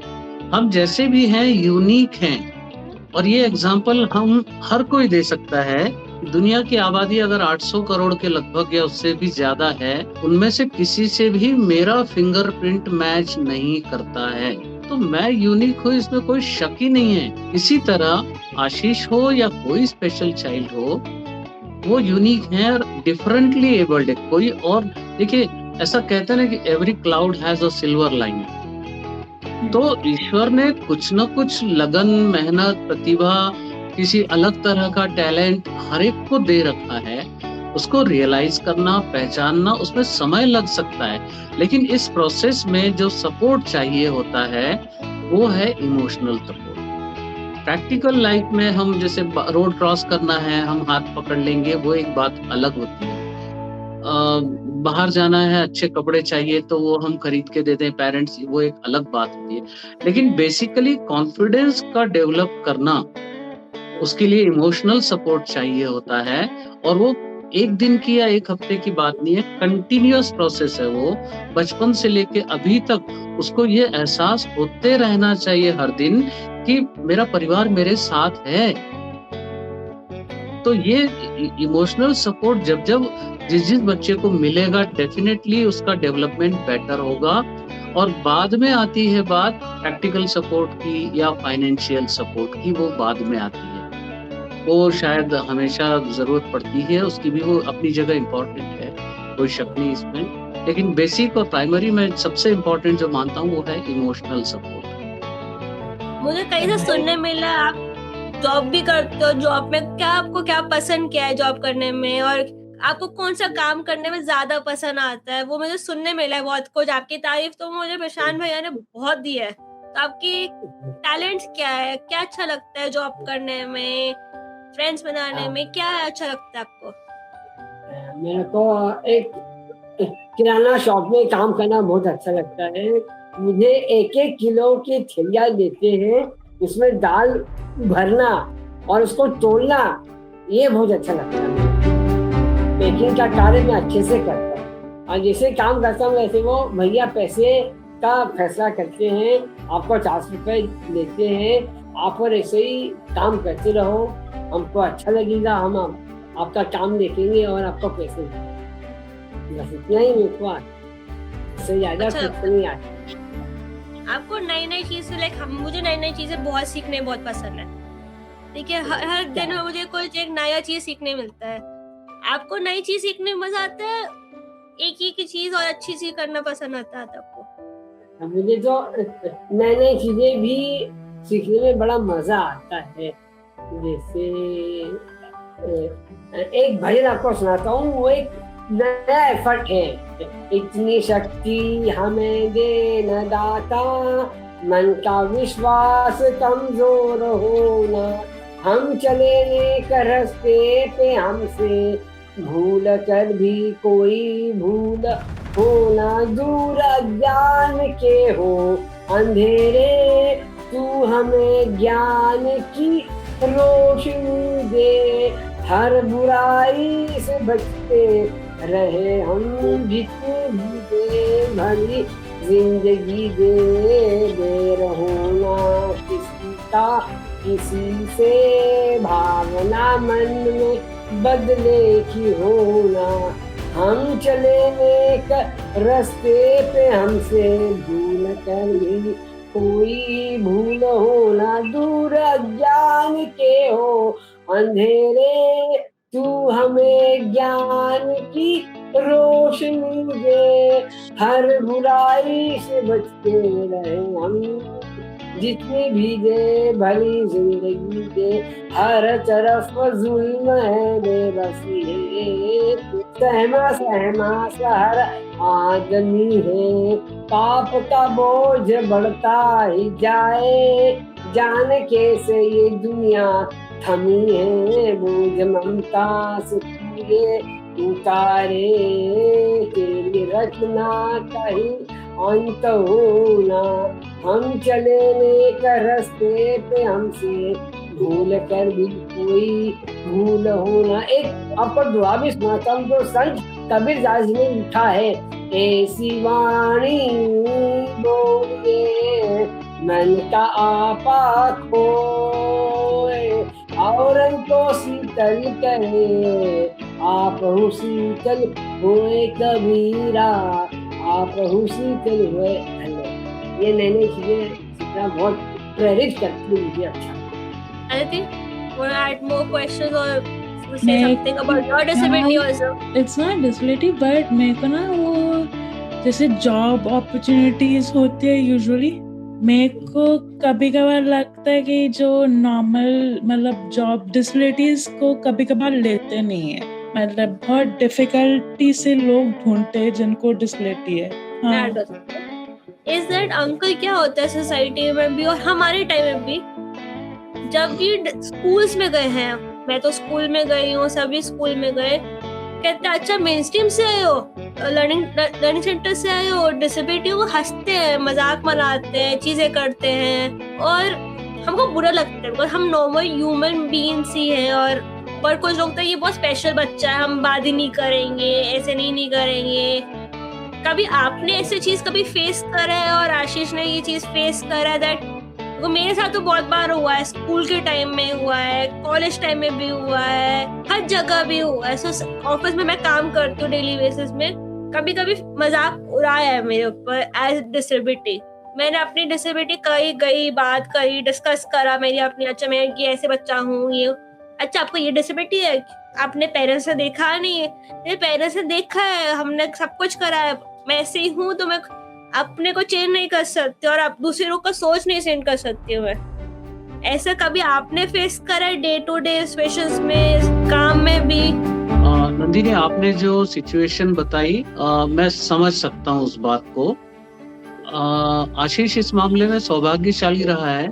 हम जैसे भी हैं यूनिक हैं, और ये एग्जाम्पल हम हर कोई दे सकता है। दुनिया की आबादी अगर 800 करोड़ के लगभग या उससे भी ज्यादा है, उनमें से किसी से भी मेरा फिंगरप्रिंट मैच नहीं करता है, तो मैं यूनिक हूँ, इसमें कोई शक ही नहीं है। इसी तरह आशीष हो या कोई स्पेशल चाइल्ड हो, वो यूनिक है और डिफरेंटली एबल्ड है। कोई और देखिए, ऐसा कहते हैं ना कि every cloud has a silver line. तो ईश्वर ने कुछ न कुछ लगन, मेहनत, प्रतिभा, किसी अलग तरह का टैलेंट हर एक को दे रखा है। उसको रियलाइज करना, पहचानना, उसमें समय लग सकता है, लेकिन इस प्रोसेस में जो सपोर्ट चाहिए होता है वो है इमोशनल सपोर्ट। प्रैक्टिकल लाइफ में हम जैसे रोड क्रॉस करना है, हम हाथ पकड़ लेंगे, वो एक बात अलग होती है। बाहर जाना है, अच्छे कपड़े चाहिए तो वो हम खरीद के दे दें पेरेंट्स, वो एक अलग बात होती है। लेकिन बेसिकली कॉन्फिडेंस का डेवलप करना, उसके लिए इमोशनल सपोर्ट चाहिए होता है, और वो एक दिन की या एक हफ्ते की बात नहीं है, कंटिन्यूअस प्रोसेस है। वो बचपन से लेके अभी तक उसको ये एहसास होते रहना चाहिए हर दिन कि मेरा परिवार मेरे साथ है। तो ये इमोशनल सपोर्ट जब जिस बच्चे को मिलेगा, डेफिनेटली उसका डेवलपमेंट बेटर होगा। और बाद में आती है बात प्रैक्टिकल सपोर्ट की या फाइनेंशियल सपोर्ट की, वो बाद में आती है। वो शायद हमेशा जरूरत पड़ती है उसकी भी, वो अपनी जगह इम्पोर्टेंट है, कोई शक नहीं इसमें। लेकिन बेसिक और प्राइमरी में सबसे इम्पोर्टेंट जो मानता हूँ वो है इमोशनल सपोर्ट। मुझे कहीं से सुनने मिला आप जॉब भी करते हो, जॉब में आपको क्या पसंद क्या है जॉब करने में, और आपको कौन सा काम करने में ज्यादा पसंद आता है? वो मुझे सुनने मिला है बहुत कुछ। आपकी तारीफ तो मुझे प्रशांत भैया ने बहुत दी है। तो आपकी टैलेंट क्या है, क्या अच्छा लगता है जॉब करने में, फ्रेंड्स बनाने में, क्या अच्छा लगता है आपको? मेरे को एक किराना शॉप में काम करना बहुत अच्छा लगता है। मुझे 1-1 किलो की थैलियाँ देते हैं, उसमें दाल भरना और उसको तोड़ना, ये बहुत अच्छा लगता है। पैकिंग का कार्य मैं अच्छे से करता हूँ, और जैसे काम करता हूँ वैसे वो भैया पैसे का फैसला करते हैं, आपको 40 रुपए देते हैं, आप और ऐसे ही काम करते रहो, हमको अच्छा लगेगा, हम आपका काम देखेंगे और आपको पैसे देंगे। बस इतना ही मेरे को इससे ज्यादा कुछ नहीं आता। आपको नई नई चीजें मुझे नई नई चीजें बहुत सीखने बहुत पसंद है। ठीक है, हर दिन में मुझे कुछ एक नया चीज सीखने मिलता है। आपको नई चीज सीखने में मजा आता है, एक ही की चीज और अच्छी चीज करना पसंद आता है आपको? मुझे तो नई नई चीजें भी सीखने में बड़ा मजा आता है। जैसे एक भजन आपको सुनाता हूँ, वो एक नया एफर्ट है। इतनी शक्ति हमें दे न दाता, मन का विश्वास कमजोर होना, हम चले नेक रास्ते पे हमसे भूल कर भी कोई भूल होना, दूर अज्ञान के हो अंधेरे, तू हमें ज्ञान की रोशनी दे, हर बुराई से बचते रहे हम, जितनी दे भरी जिंदगी दे रहोना, किसी का किसी से भावना मन में बदले की होना, हम चले एक रास्ते पे हमसे भूल कर भी कोई भूल होना, दूर अज्ञान के हो अंधेरे, तू हमें ज्ञान की रोशनी दे, हर बुराई से बचते रहे हम, जितनी भी दे भली जिंदगी दे, हर तरफ जुल्म है बेबसी है, सहमा सहमा सहर आदमी है, पाप का बोझ बढ़ता ही जाए, जान कैसे ये दुनिया थमी है, बोझ ममता से पूरे उतारे, तेरी रचना कहीं अंत होना। हम चले नेक रास्ते पे, हमसे भूल कर भी कोई भूल होना। एक आपको दुआ भी सुनाता हूँ जो संत कबीरदास जी ने लिखा है। ऐसी वाणी बोलिए मन का आपा खोए, और को शीतल करे आप हूँ शीतल हुए कबीरा, आप हूँ शीतल हुए। ये नई चीजें सीखना बहुत प्रेरित करती है मुझे। अच्छा, I think want to add more questions or to say something about your disability also? It's not disability, but मेरे को ना वो जैसे जॉब अपॉर्चुनिटीज होती है यूजुअली, मेरे को कभी कभार लगता है कि जो नॉर्मल मतलब जॉब डिसेबिलिटीज को कभी कभार लेते नहीं है, मतलब बहुत डिफिकल्टी से लोग ढूंढते हैं जिनको डिसेबिलिटी है। हाँ। Is that अंकल क्या होता है सोसाइटी में भी और हमारे टाइम में भी, जब भी स्कूल्स में गए हैं, मैं तो स्कूल में गई हूँ, सभी स्कूल में गए, कहते हैं अच्छा मेन स्ट्रीम से आए हो, लर्निंग सेंटर से आए हो, डिसेबिलिटी को हंसते हैं, मजाक बनाते हैं, चीजें करते हैं और हमको बुरा लगता है, हम नॉर्मल ह्यूमन बीइंग्स ही हैं। और कुछ लोग तो ये बहुत स्पेशल बच्चा है, हम बात ही नहीं करेंगे, ऐसे नहीं करेंगे। कभी आपने ऐसी चीज कभी फेस करा है और आशीष ने ये चीज फेस करा है? दैट वो मेरे साथ तो बहुत बार हुआ है, स्कूल के टाइम में हुआ है, कॉलेज टाइम में भी हुआ है, हर जगह भी हुआ है। ऑफिस में मैं काम करती हूँ डेली बेसिस में, कभी कभी मजाक उड़ाया है मेरे ऊपर एज डिसेबिलिटी। मैंने अपनी डिसेबिलिटी कई बात करी, डिस्कस करा मेरी अपनी, अच्छा मैं ये ऐसे बच्चा हूँ, ये अच्छा आपको ये डिसेबिलिटी है, आपने पेरेंट्स से देखा नहीं है? मेरे पेरेंट्स ने देखा है, हमने सब कुछ करा है, मैं ऐसे ही हूँ तो मैं अपने को चेंज नहीं कर सकती और आप दूसरों का सोच नहीं चेंज कर सकती हूँ। मैं ऐसा कभी आपने फेस करा है डे टू डे सिचुएशंस में, काम में भी? नंदिनी, आपने जो सिचुएशन बताई मैं समझ सकता हूँ उस बात को। आशीष इस मामले में सौभाग्यशाली रहा है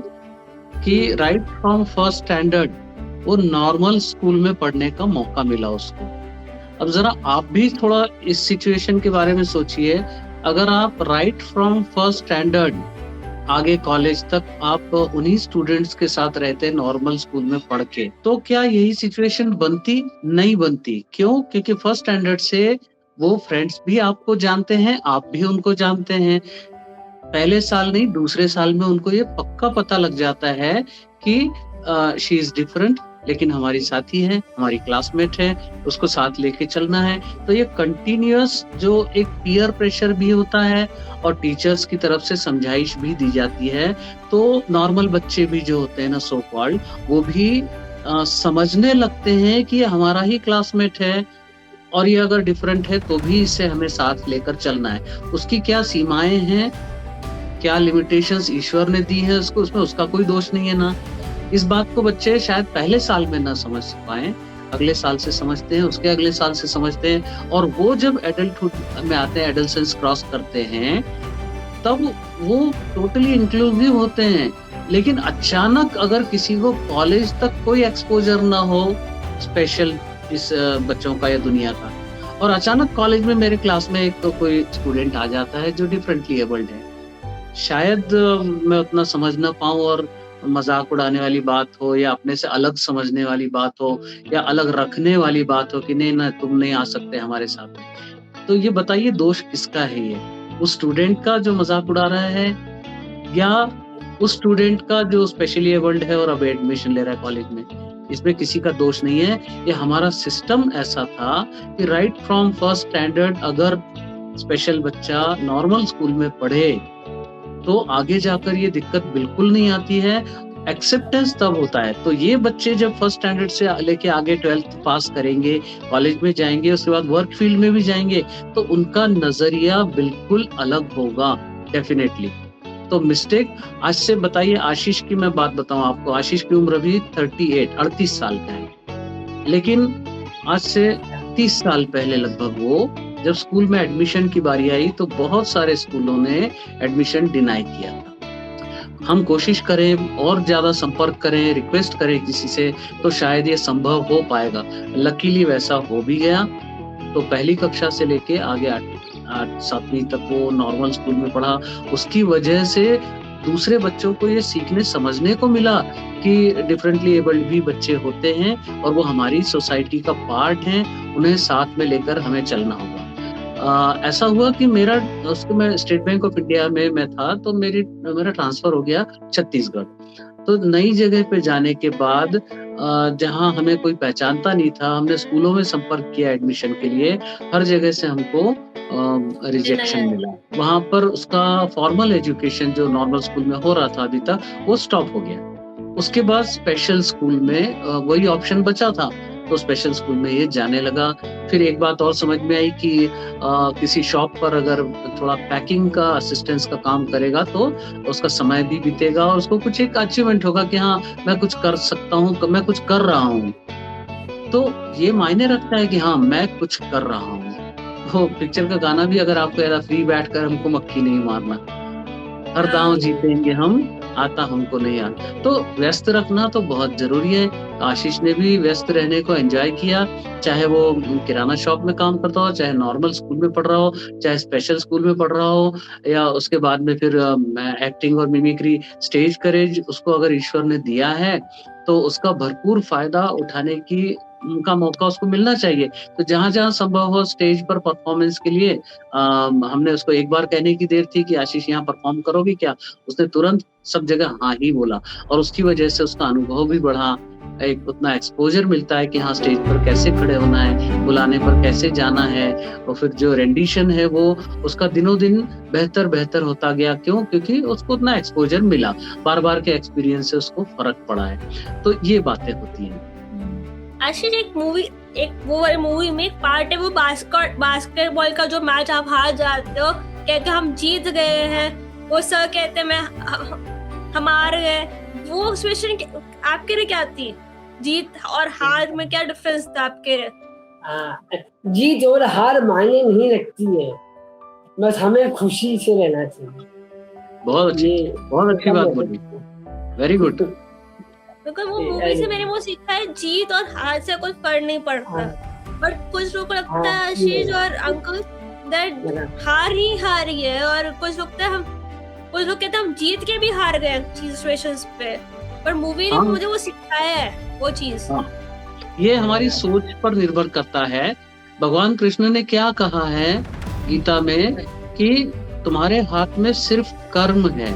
कि राइट फ्रॉम फर्स्ट स्टैंडर्ड वो नॉर्मल स्कूल में पढ़ने का मौका मिला उसको। अब जरा आप भी थोड़ा इस सिचुएशन के बारे में सोचिए, अगर आप राइट फ्रॉम फर्स्ट स्टैंडर्ड आगे कॉलेज तक आप उन्हीं स्टूडेंट्स के साथ रहते नॉर्मल स्कूल में पढ़ के, तो क्या यही सिचुएशन बनती? नहीं बनती। क्यों? क्योंकि फर्स्ट स्टैंडर्ड से वो फ्रेंड्स भी आपको जानते हैं, आप भी उनको जानते हैं। पहले साल नहीं, दूसरे साल में उनको ये पक्का पता लग जाता है कि शी इज डिफरेंट, लेकिन हमारी साथी है, हमारी क्लासमेट है, उसको साथ लेके चलना है। तो ये कंटिन्यूअस जो एक पीयर प्रेशर भी होता है और टीचर्स की तरफ से समझाइश भी दी जाती है, तो नॉर्मल बच्चे भी जो होते हैं ना सो कॉल्ड, वो भी समझने लगते हैं कि हमारा ही क्लासमेट है और ये अगर डिफरेंट है तो भी इसे हमें साथ लेकर चलना है। उसकी क्या सीमाएं हैं, क्या लिमिटेशंस ईश्वर ने दी है उसको, उसमें उसका कोई दोष नहीं है ना। इस बात को बच्चे शायद पहले साल में ना समझ पाए, अगले साल से समझते हैं, उसके अगले साल से समझते हैं, और वो जब एडल्टहुड में आते हैं, एडोलेसेंस क्रॉस करते हैं, तब वो टोटली इंक्लूसिव होते हैं। लेकिन अचानक अगर किसी को कॉलेज तक कोई एक्सपोजर ना हो स्पेशल इस बच्चों का या दुनिया का, और अचानक कॉलेज में मेरे क्लास में एक तो कोई स्टूडेंट आ जाता है जो डिफरेंटली एबल्ड है, शायद मैं उतना समझ ना पाऊं और मजाक उड़ाने वाली बात हो या अपने से अलग समझने वाली बात हो या अलग रखने वाली बात हो कि नहीं ना तुम नहीं आ सकते हमारे साथ, तो ये बताइए दोष किसका है? ये उस स्टूडेंट का जो मजाक उड़ा रहा है या उस स्टूडेंट का जो स्पेशली एबल्ड है और अब एडमिशन ले रहा है कॉलेज में? इसमें किसी का दोष नहीं है। ये हमारा सिस्टम ऐसा था कि राइट फ्रॉम फर्स्ट स्टैंडर्ड अगर स्पेशल बच्चा नॉर्मल स्कूल में पढ़े तो आगे जाकर ये दिक्कत बिल्कुल नहीं आती है, एक्सेप्टेंस तब होता है। तो ये बच्चे जब फर्स्ट स्टैंडर्ड से लेके आगे 12th पास करेंगे, कॉलेज में जाएंगे, उसके बाद वर्क फील्ड में भी जाएंगे, तो उनका नजरिया बिल्कुल अलग होगा डेफिनेटली। तो मिस्टेक आज से बताइए, आशीष की मैं बात बताऊं आपको, आशीष की उम्र भी 38 साल का है, लेकिन आज से 30 साल पहले लगभग वो जब स्कूल में एडमिशन की बारी आई तो बहुत सारे स्कूलों ने एडमिशन डिनाई किया था। हम कोशिश करें और ज्यादा संपर्क करें, रिक्वेस्ट करें किसी से, तो शायद ये संभव हो पाएगा। लकीली वैसा हो भी गया, तो पहली कक्षा से लेके आगे 7वीं तक वो नॉर्मल स्कूल में पढ़ा। उसकी वजह से दूसरे बच्चों को ये सीखने समझने को मिला कि डिफरेंटली एबल्ड भी बच्चे होते हैं और वो हमारी सोसाइटी का पार्ट हैं, उन्हें साथ में लेकर हमें चलना होगा। ऐसा हुआ कि मैं स्टेट बैंक ऑफ इंडिया में मैं था, तो मेरा ट्रांसफर हो गया छत्तीसगढ़। तो नई जगह पे जाने के बाद जहाँ हमें कोई पहचानता नहीं था, हमने स्कूलों में संपर्क किया एडमिशन के लिए, हर जगह से हमको रिजेक्शन मिला। वहाँ पर उसका फॉर्मल एजुकेशन जो नॉर्मल स्कूल में हो रहा था अभी तक, वो स्टॉप हो गया। उसके बाद स्पेशल स्कूल में वही ऑप्शन बचा था, तो स्पेशल स्कूल में ये जाने लगा। फिर एक बात और समझ में आई कि किसी शॉप पर अगर थोड़ा पैकिंग का असिस्टेंस का काम करेगा तो उसका समय भी बीतेगा और उसको कुछ एक अचीवमेंट होगा कि हाँ मैं कुछ कर सकता हूँ, मैं कुछ कर रहा हूँ। तो ये मायने रखता है कि हाँ मैं कुछ कर रहा हूँ। वो पिक्चर का गाना भी अगर आपको याद, फ्री बैठ कर हमको मक्खी नहीं मारना, हर दांव जीतेंगे हम, आता हमको नहीं आता। तो व्यस्त रखना तो बहुत जरूरी है। आशीष ने भी व्यस्त रहने को एंजॉय किया, चाहे वो किराना शॉप में काम करता हो, चाहे नॉर्मल स्कूल में पढ़ रहा हो, चाहे स्पेशल स्कूल में पढ़ रहा हो, या उसके बाद में फिर एक्टिंग और मिमिक्री, स्टेज करेज उसको अगर ईश्वर ने दिया है तो उसका भरपूर फायदा उठाने की उनका मौका उसको मिलना चाहिए। तो जहां जहां संभव हो स्टेज पर परफॉर्मेंस के लिए हमने उसको एक बार कहने की देर थी कि आशीष यहाँ परफॉर्म करोगे क्या, उसने तुरंत सब जगह हाँ ही बोला और उसकी वजह से उसका अनुभव भी बढ़ा, एक उतना एक्सपोजर मिलता है कि हाँ स्टेज पर कैसे खड़े होना है, बुलाने पर कैसे जाना है, और फिर जो रेंडिशन है वो उसका दिनों दिन बेहतर होता गया। क्यों? क्योंकि उसको उतना एक्सपोजर मिला, बार बार के एक्सपीरियंस से उसको फर्क पड़ा है। तो ये बातें होती हैं। आशीष, एक मूवी में एक पार्ट है, वो बास्केटबॉल का जो मैच आप हार जाते हो, कहते हम जीत गए हैं, वो सर कहते मैं हम हार गए, वो सिचुएशन आपके लिए क्या थी? जीत और हार में क्या डिफरेंस था आपके लिए? जीत और हार मायने नहीं रखती है, बस हमें खुशी से रहना चाहिए। बहुत अच्छी बात बोली, वेरी गुड। क्योंकि वो मूवी से मैंने वो सीखा है, जीत और हार से कोई फर्क नहीं पड़ता। बट कुछ लोगों को लगता है आशीष और अंकल दैट हार ही है, और कुछ लोग कहते हैं हम जीत के भी हार गए सिचुएशंस पे, पर मूवी ने मुझे वो सिखाया है वो चीज। ये हमारी सोच पर निर्भर करता है। भगवान कृष्ण ने क्या कहा है गीता में कि तुम्हारे हाथ में सिर्फ कर्म है,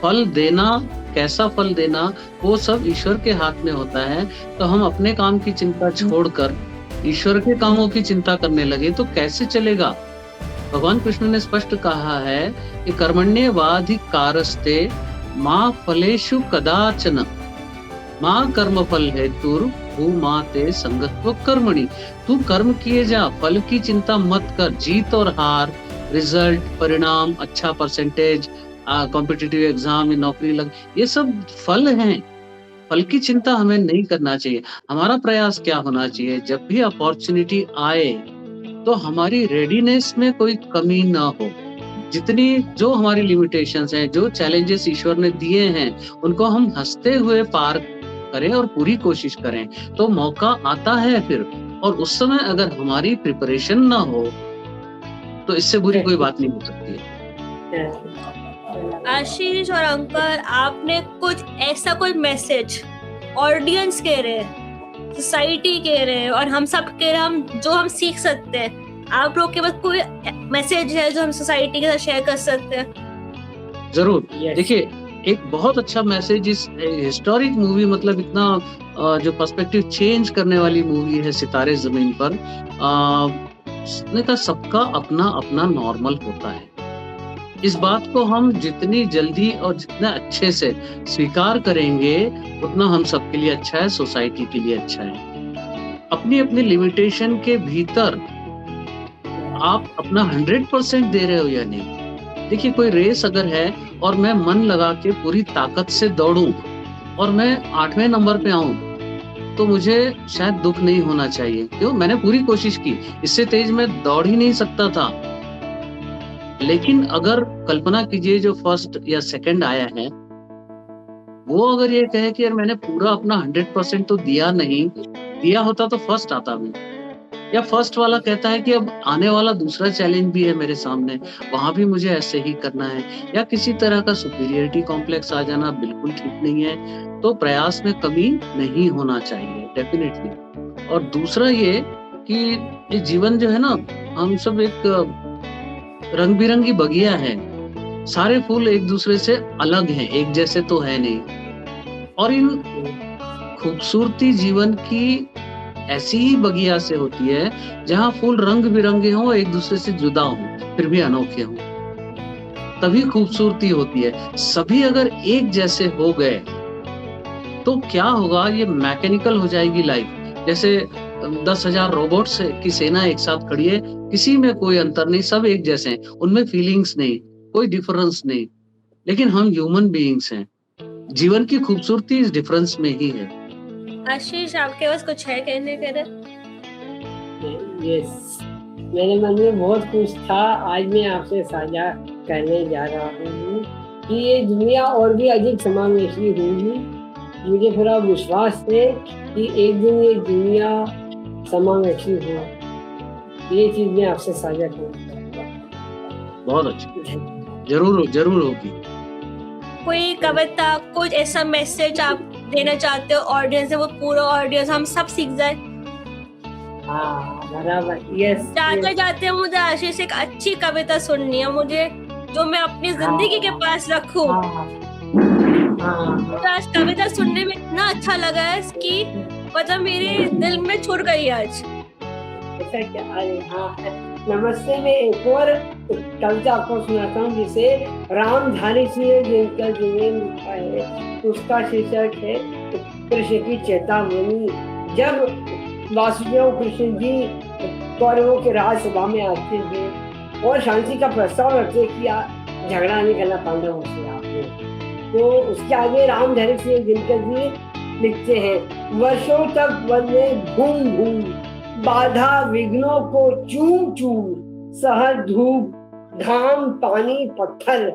फल देना, कैसा फल देना वो सब ईश्वर के हाथ में होता है। तो हम अपने काम की चिंता छोड़कर ईश्वर के कामों की चिंता करने लगे तो कैसे चलेगा? भगवान कृष्ण ने स्पष्ट कहा है कि कर्मण्येवाधिकारस्ते मां फलेषु कदाचन मां कर्म फल हेतुर भूमाते संगत्व कर्मणि। तू कर्म किए जा, फल की चिंता मत कर। जीत और हार, रिजल्ट, परिणाम, अच्छा परसेंटेज, कॉम्पिटिटिव एग्जाम में नौकरी लग, ये सब फल हैं। फल की चिंता हमें नहीं करना चाहिए। हमारा प्रयास क्या होना चाहिए, जब भी अपॉर्चुनिटी आए तो हमारी रेडीनेस में कोई कमी ना हो। जितनी जो हमारी लिमिटेशंस हैं, जो चैलेंजेस ईश्वर ने दिए हैं, उनको हम हंसते हुए पार करें और पूरी कोशिश करें तो मौका आता है फिर। और उस समय अगर हमारी प्रिपरेशन ना हो तो इससे बुरी कोई बात नहीं हो सकती है। आशीष और अंकल, आपने कुछ ऐसा कोई मैसेज ऑडियंस कह रहे, सोसाइटी कह रहे और हम सब कह रहे, हम जो हम सीख सकते हैं, आप लोग के पास कोई मैसेज है जो हम सोसाइटी के साथ शेयर कर सकते हैं? जरूर। देखिए, एक बहुत अच्छा मैसेज इस हिस्टोरिक मूवी, मतलब इतना जो पर्सपेक्टिव चेंज करने वाली मूवी है सितारे जमीन पर, उसने कहा सबका अपना अपना नॉर्मल होता है। इस बात को हम जितनी जल्दी और जितना अच्छे से स्वीकार करेंगे उतना हम सबके लिए अच्छा है, सोसाइटी के लिए अच्छा है। अपनी अपनी लिमिटेशन के भीतर आप अपना 100% दे रहे हो या नहीं। देखिए, कोई रेस अगर है और मैं मन लगा के पूरी ताकत से दौड़ूं और मैं 8वें नंबर पे आऊं तो मुझे शायद दुख नहीं होना चाहिए। क्यों? मैंने पूरी कोशिश की, इससे तेज मैं दौड़ ही नहीं सकता था। लेकिन अगर कल्पना कीजिए जो फर्स्ट या सेकंड आया है वो अगर ये कहे कि यार मैंने पूरा अपना 100% तो दिया नहीं, दिया होता तो फर्स्ट आता मैं, या फर्स्ट वाला कहता है कि अब आने वाला दूसरा चैलेंज भी है मेरे सामने, वहां भी मुझे ऐसे ही करना है, या किसी तरह का सुपीरियरिटी कॉम्प्लेक्स आ जाना बिल्कुल ठीक नहीं है। तो प्रयास में कमी नहीं होना चाहिए डेफिनेटली। और दूसरा ये कि ये जीवन जो है ना, हम सब एक रंग बिरंगी बगिया है, सारे फूल एक दूसरे से अलग हैं, एक जैसे तो है नहीं। और इन खूबसूरती जीवन की ऐसी ही बगिया से होती है जहां फूल रंग बिरंगे हों, एक दूसरे से जुदा हों, फिर भी अनोखे हों, तभी खूबसूरती होती है। सभी अगर एक जैसे हो गए तो क्या होगा, ये मैकेनिकल हो जाएगी लाइफ। जैसे 10,000 रोबोट्स की सेना एक साथ खड़ी है, किसी में कोई अंतर नहीं, सब एक जैसे हैं, उनमें फीलिंग्स नहीं, कोई डिफरेंस नहीं। लेकिन हम ह्यूमन बीइंग्स हैं, जीवन की खूबसूरती इस डिफरेंस में ही है। आशीष, आपके पास कुछ है कहने के लिए? यस, मेरे मन में बहुत कुछ था, आज मैं आपसे साझा करने जा रहा हूँ कि ये दुनिया और भी अधिक समावेशी होगी। मुझे पूरा विश्वास है कि एक दिन ये दुनिया समावेशी हो। ये चीज मैं आपसे साझा करूँगा। बहुत अच्छा, जरूर होगी। कोई कविता, कुछ ऐसा मैसेज आप देना चाहते हो ऑडियंस से, वो पूरा ऑडियंस हम सब सीख जाए? हाँ बराबर, यस। जाते जाते मुझे आशीष एक अच्छी कविता सुननी है, मुझे जो मैं अपनी जिंदगी के पास रखूं। मुझे आज कविता सुनने में इतना अच्छा लगा है कि मतलब मेरे दिल में छुड़ गई आज। ऐसा क्या? अरे हाँ, नमस्ते। मैं एक और कविता आपको सुनाता हूँ जिसे रामधारी सिंह दिनकर जी ने लिखा है। उसका शीर्षक है कृष्ण की चेतावनी। जब वासुदेव कृष्ण जी कौरवों के राज्यसभा में आते थे और शांति का प्रस्ताव रखते कि झगड़ा नहीं करना पांडवों से आपने, तो उसके आगे रामधारी सिंह दिनकर जी लिखते हैं, वर्षों तक वन में घूम घूम बाधा विघ्नों को चूम चूम, सहर धूप घाम पानी पत्थर,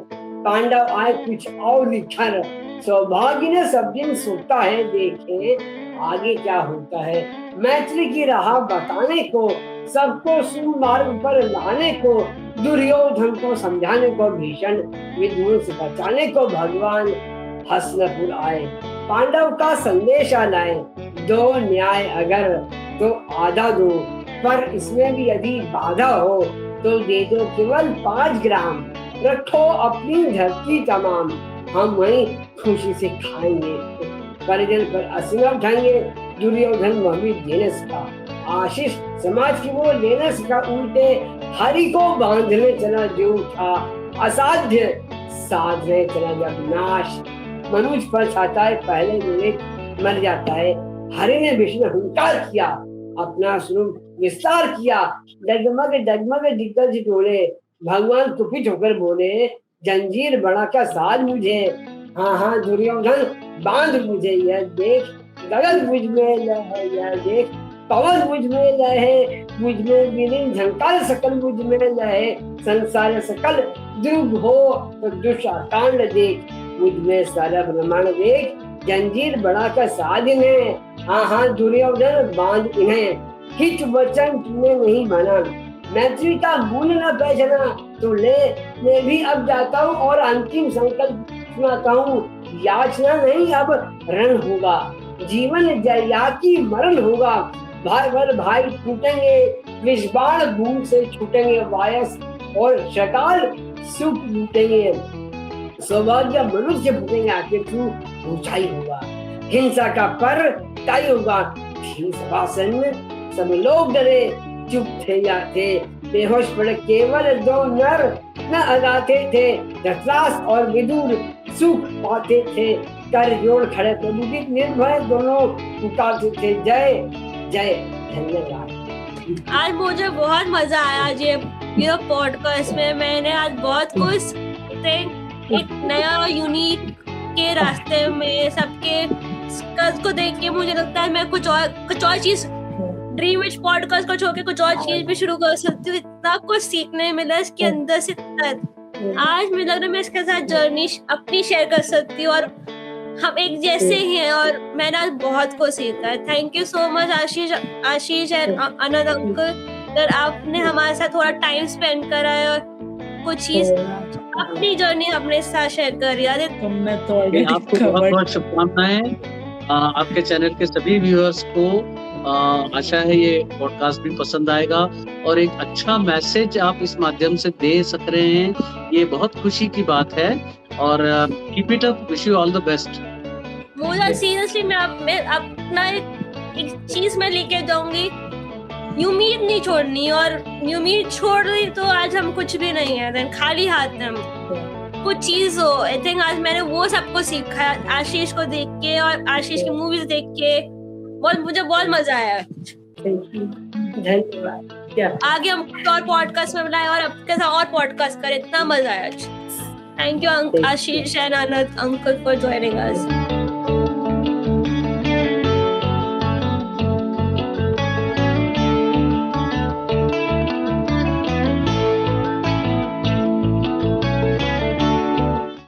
पांडव आए कुछ और निखर, सौभाग्य ने सब दिन सोता है देखे आगे क्या होता है, मैत्री की राह बताने को, सबको सुमार्ग पर लाने को, दुर्योधन को समझाने को, भीषण विद्रोह से बचाने को भगवान हस्तिनापुर आए, पांडव का संदेशा लाए, दो न्याय अगर तो आधा दो, पर इसमें भी यदि बाधा हो तो दे दो केवल 5 ग्राम, रखो अपनी धरती तमाम, हम वहीं खुशी से खाएंगे, परिजन पर असीना उठाएंगे, दुर्योधन वह भी देने सका, आशीष समाज की वो लेने सका, उल्टे हरि को बांधने चला जो था, असाध्य साधने चला जब नाश, मनुष्य पर छाता है पहले विवेक मर जाता है, हरि ने विष्णु हुंकार किया, अपना स्वरूप विस्तार किया, डगमग डगमग दिग्गज टोले, भगवान कुपित होकर बोले, जंजीर बड़ा का साथ मुझे, हाँ दुर्योधन बांध मुझे, यह देख गगन मुझ में लहे, यह देख पवन मुझ में लहे, मुझ में विलीन झंकार सकल मुझ में लहे, संसार सकल ध्रुव हो तो दुष्टांड देख, मुझ में सारा ब्रह्मांड देख, जंजीर बड़ा का साधन है, हाँ दुर्योधन बांध इन्हें, हिच वचन तूने नहीं माना, मैत्री का गुण न पहचाना, तो ले मैं भी अब जाता हूँ और अंतिम संकल्प सुनाता हूँ, याचना नहीं अब रण होगा, जीवन जया की मरण होगा, भाई भर भाई टूटेंगे, विषबाण भूमि से छूटेंगे, वायस और शकाल सुख लूटेंगे, सौभाग्य मनुष्य फूटेंगे, आखिर तू ऊंचाई होगा, हिंसा का पर तय होगा, सभासन में सब लोग डरे, चुप थे या थे, बेहोश पड़े केवल 2 नर न अगाते थे, धृतराष्ट्र और विदुर सुख पाते थे, कर जोड़ खड़े प्रबुद्धित निर्भय दोनों पुकारते थे, जय जय धन्यवाद। आज मुझे बहुत मजा आया आज ये पॉडकास्ट में, मैंने आज बहुत कुछ एक नया यूनिक के रास्ते में सबके कल को देख के मुझे लगता है मैं कुछ और चीज ड्रीम विच पॉडकास्ट को छोड़ के कुछ और चीज भी शुरू कर सकती हूँ। इतना कुछ सीखने मिला इसके अंदर से। आज मुझे लग रहा है मैं इसके साथ जर्नी अपनी शेयर कर सकती हूँ और हम एक जैसे ही हैं और मैंने आज बहुत कुछ सीखा है। Thank you so much Ashish and Anand uncle sir, आपने हमारे साथ थोड़ा टाइम स्पेंड करा है और कुछ चीज अपनी जर्नी अपने साथ शेयर करी है। तुमने तो already आपको बहुत covered. बहुत शुभकामनाएं। आपके चैनल के सभी व्यूअर्स को आशा है ये पॉडकास्ट भी पसंद आएगा और एक अच्छा मैसेज आप इस माध्यम से दे सक रहे हैं, ये बहुत खुशी की बात है। और keep it up, wish you all the best. मुझे सीरियसली मैं अपना एक चीज मैं लेके जाऊंगी, उम्मीद नहीं छोड़नी, और उम्मीद छोड़ दी तो आज हम कुछ भी नहीं है, देन खाली हाथ हम कुछ चीज हो। आई थिंक आज मैंने वो सबको सीखा है आशीष को देख के और आशीष की मूवीज देख के। मुझे बहुत मजा आया। धन्यवाद। आगे हम कुछ और पॉडकास्ट में बनाए और आपके साथ और पॉडकास्ट करें, इतना मजा आया। Thank you Ashish and Anand uncle for joining us.